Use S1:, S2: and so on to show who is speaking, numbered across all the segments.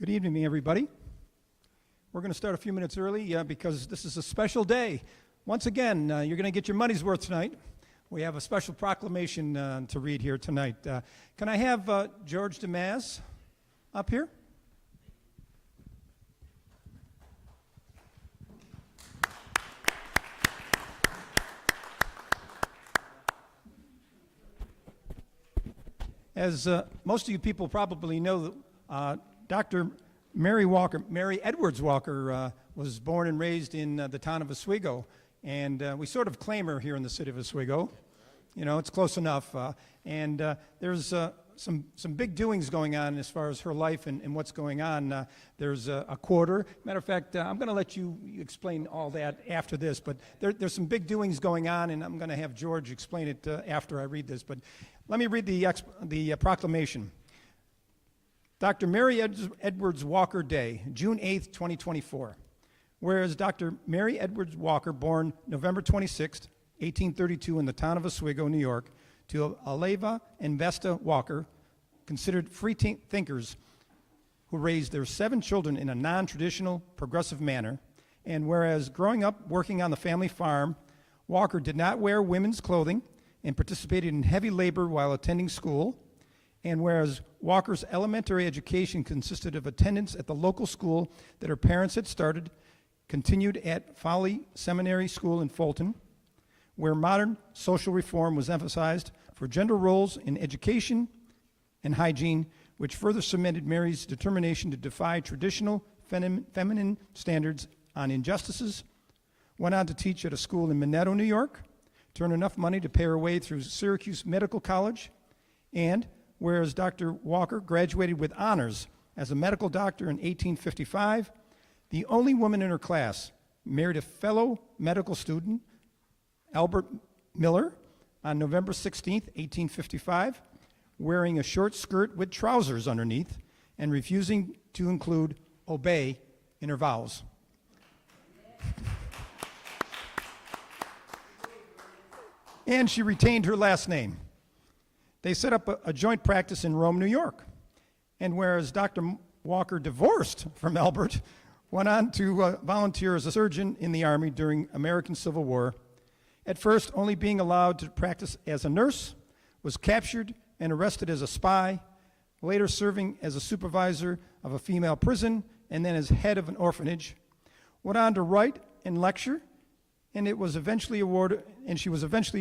S1: Good evening, everybody. We're going to start a few minutes early because this is a special day. Once again, you're going to get your money's worth tonight. We have a special proclamation to read here tonight. Can I have George DeMaz up here? As most of you people probably know, Dr. Mary Edwards Walker was born and raised in the town of Oswego, and we sort of claim her here in the city of Oswego. You know, it's close enough. There's some big doings going on as far as her life and what's going on. There's a quarter. Matter of fact, I'm going to let you explain all that after this, but there's some big doings going on, and I'm going to have George explain it after I read this. But let me read the proclamation. Dr. Mary Edwards Walker Day, June 8th, 2024. Whereas Dr. Mary Edwards Walker, born November 26th, 1832 in the town of Oswego, New York, to Aleva and Vesta Walker, considered free thinkers who raised their 7 children in a non-traditional, progressive manner. And whereas growing up working on the family farm, Walker did not wear women's clothing and participated in heavy labor while attending school. And whereas Walker's elementary education consisted of attendance at the local school that her parents had started, continued at Foley Seminary School in Fulton, where modern social reform was emphasized for gender roles in education and hygiene, which further cemented Mary's determination to defy traditional feminine standards on injustices, went on to teach at a school in Minetto, New York, to earn enough money to pay her way through Syracuse Medical College, and whereas Dr. Walker graduated with honors as a medical doctor in 1855, the only woman in her class married a fellow medical student, Albert Miller, on November 16th, 1855, wearing a short skirt with trousers underneath and refusing to include obey in her vows. And she retained her last name. They set up a joint practice in Rome, New York. And whereas Dr. Walker divorced from Albert, went on to volunteer as a surgeon in the Army during American Civil War, at first only being allowed to practice as a nurse, was captured and arrested as a spy, later serving as a supervisor of a female prison, and then as head of an orphanage, went on to write and lecture, and she was eventually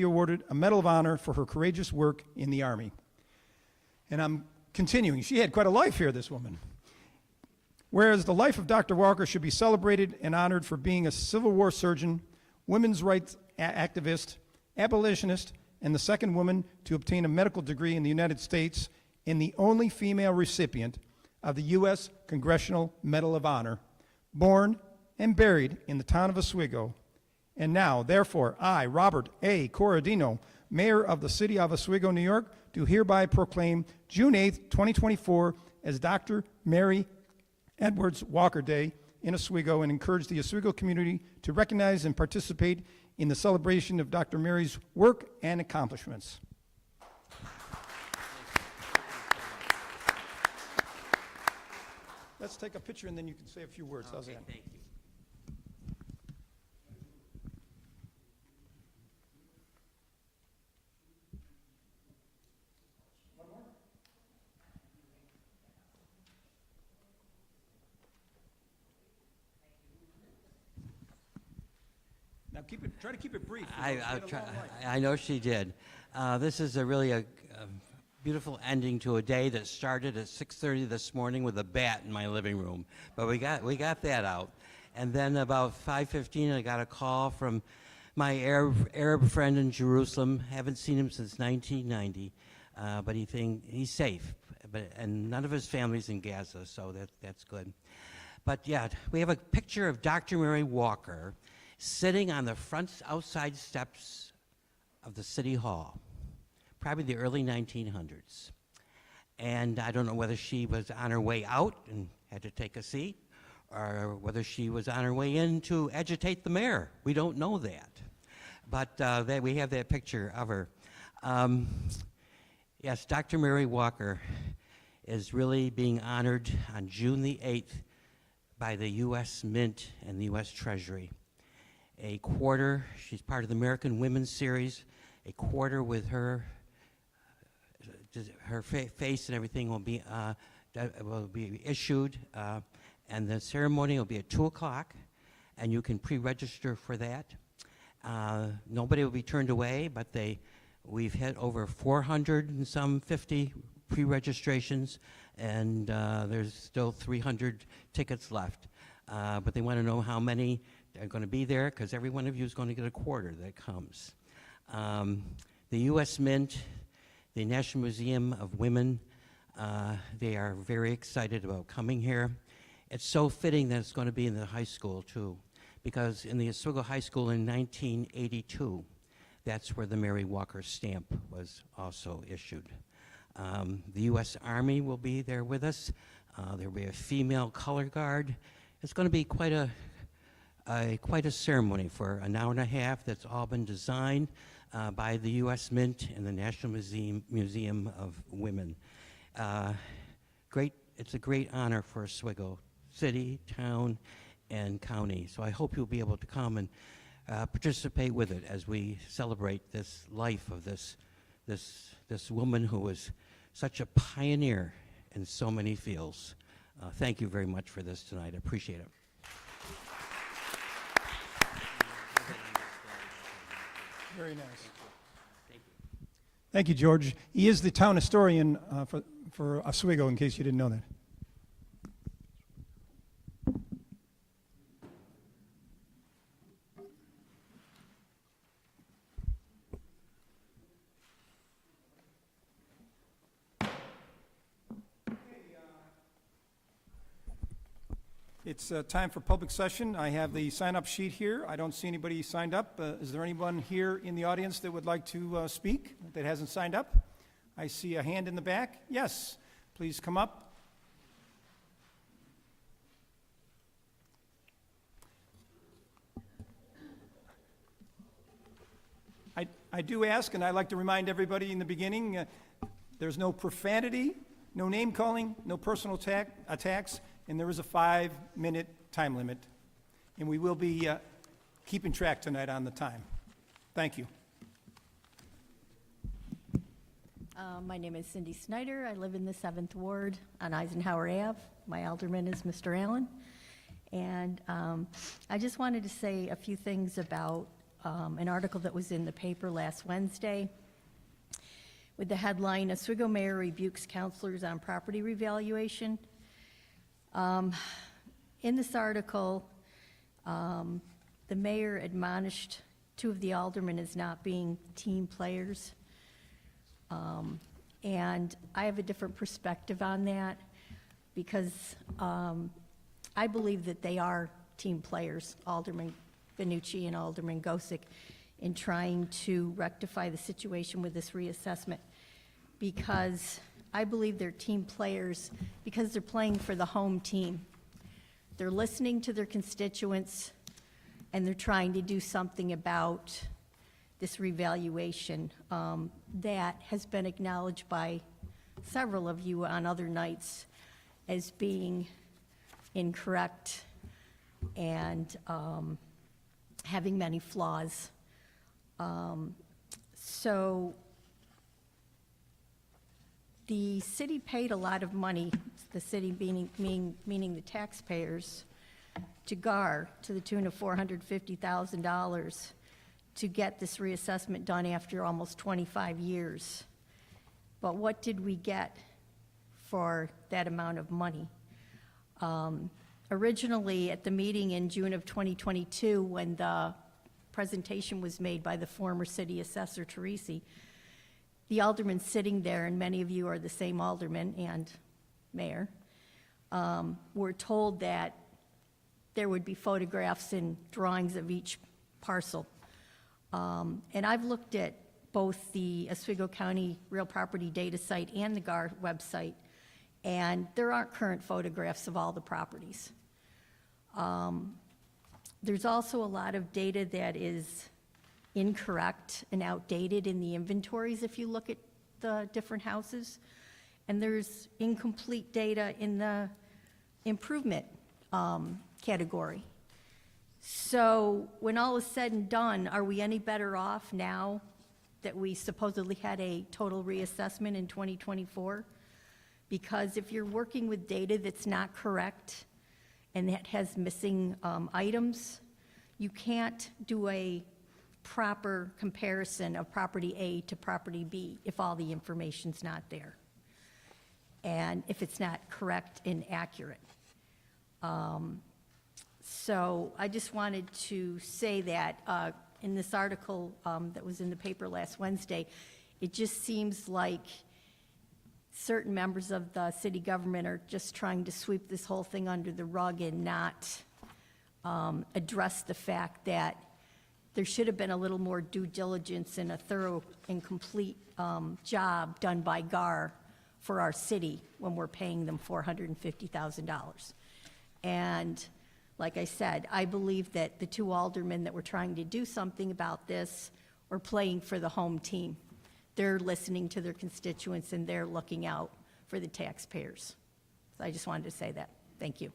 S1: awarded a Medal of Honor for her courageous work in the Army. And I'm continuing. She had quite a life here, this woman. Whereas the life of Dr. Walker should be celebrated and honored for being a Civil War surgeon, women's rights activist, abolitionist, and the second woman to obtain a medical degree in the United States, and the only female recipient of the U.S. Congressional Medal of Honor, born and buried in the town of Oswego. And now, therefore, I, Robert A. Corradino, Mayor of the City of Oswego, New York, do hereby proclaim June 8th, 2024 as Dr. Mary Edwards Walker Day in Oswego, and encourage the Oswego community to recognize and participate in the celebration of Dr. Mary's work and accomplishments. Let's take a picture and then you can say a few words. How's that?
S2: Thank you.
S1: Now try to keep it brief.
S2: I know she did. This is really a beautiful ending to a day that started at 6:30 this morning with a bat in my living room. But we got that out. And then about 5:15, I got a call from my Arab friend in Jerusalem. Haven't seen him since 1990, but he's safe. And none of his family's in Gaza, so that's good. But yeah, we have a picture of Dr. Mary Walker sitting on the front outside steps of the City Hall, probably the early 1900s. And I don't know whether she was on her way out and had to take a seat, or whether she was on her way in to agitate the mayor. We don't know that. But we have that picture of her. Yes, Dr. Mary Walker is really being honored on June the 8th by the U.S. Mint and the U.S. Treasury. A quarter, she's part of the American Women's Series, a quarter with her face and everything will be issued, and the ceremony will be at 2 o'clock, and you can pre-register for that. Nobody will be turned away, but we've had over 450 pre-registrations, and there's still 300 tickets left. But they want to know how many are going to be there, because every one of you is going to get a quarter that comes. The U.S. Mint, the National Museum of Women, they are very excited about coming here. It's so fitting that it's going to be in the high school, too, because in the Oswego High School in 1982, that's where the Mary Walker stamp was also issued. The U.S. Army will be there with us. There will be a female color guard. It's going to be quite a ceremony for an hour and a half that's all been designed by the U.S. Mint and the National Museum of Women. It's a great honor for Oswego City, town, and county. So I hope you'll be able to come and participate with it as we celebrate this life of this woman who was such a pioneer in so many fields. Thank you very much for this tonight. I appreciate it.
S1: Very nice. Thank you. Thank you, George. He is the town historian for Oswego, in case you didn't know that. It's time for public session. I have the sign-up sheet here. I don't see anybody signed up. Is there anyone here in the audience that would like to speak that hasn't signed up? I see a hand in the back. Yes, please come up. I do ask, and I like to remind everybody in the beginning, there's no profanity, no name-calling, no personal attacks, and there is a 5-minute time limit. And we will be keeping track tonight on the time. Thank you.
S3: My name is Cindy Snyder. I live in the 7th Ward on Eisenhower Ave. My alderman is Mr. Allen. And I just wanted to say a few things about an article that was in the paper last Wednesday with the headline, Oswego Mayor Rebukes Counselors on Property Revaluation. In this article, the mayor admonished 2 of the aldermen as not being team players. And I have a different perspective on that because I believe that they are team players, Alderman Benucci and Alderman Gosick, in trying to rectify the situation with this reassessment, because I believe they're team players because they're playing for the home team. They're listening to their constituents, and they're trying to do something about this revaluation that has been acknowledged by several of you on other nights as being incorrect and having many flaws. So the city paid a lot of money, the city meaning the taxpayers, to GAR to the tune of $450,000 to get this reassessment done after almost 25 years. But what did we get for that amount of money? Originally, at the meeting in June of 2022, when the presentation was made by the former city assessor, Teresi, the aldermen sitting there, and many of you are the same alderman and mayor, were told that there would be photographs and drawings of each parcel. And I've looked at both the Oswego County Real Property Data Site and the GAR website, and there aren't current photographs of all the properties. There's also a lot of data that is incorrect and outdated in the inventories if you look at the different houses. and there's incomplete data in the improvement category. So when all is said and done, are we any better off now that we supposedly had a total reassessment in 2024? Because if you're working with data that's not correct and that has missing items, you can't do a proper comparison of property A to property B if all the information's not there, and if it's not correct and accurate. So I just wanted to say that in this article that was in the paper last Wednesday, it just seems like certain members of the city government are just trying to sweep this whole thing under the rug and not address the fact that there should have been a little more due diligence and a thorough and complete job done by GAR for our city when we're paying them $450,000. And like I said, I believe that the two aldermen that were trying to do something about this are playing for the home team. They're listening to their constituents and they're looking out for the taxpayers. So I just wanted to say that. Thank you.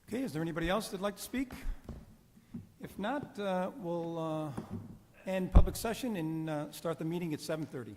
S1: Okay, is there anybody else that'd like to speak? If not, we'll end public session and start the meeting at 7:30.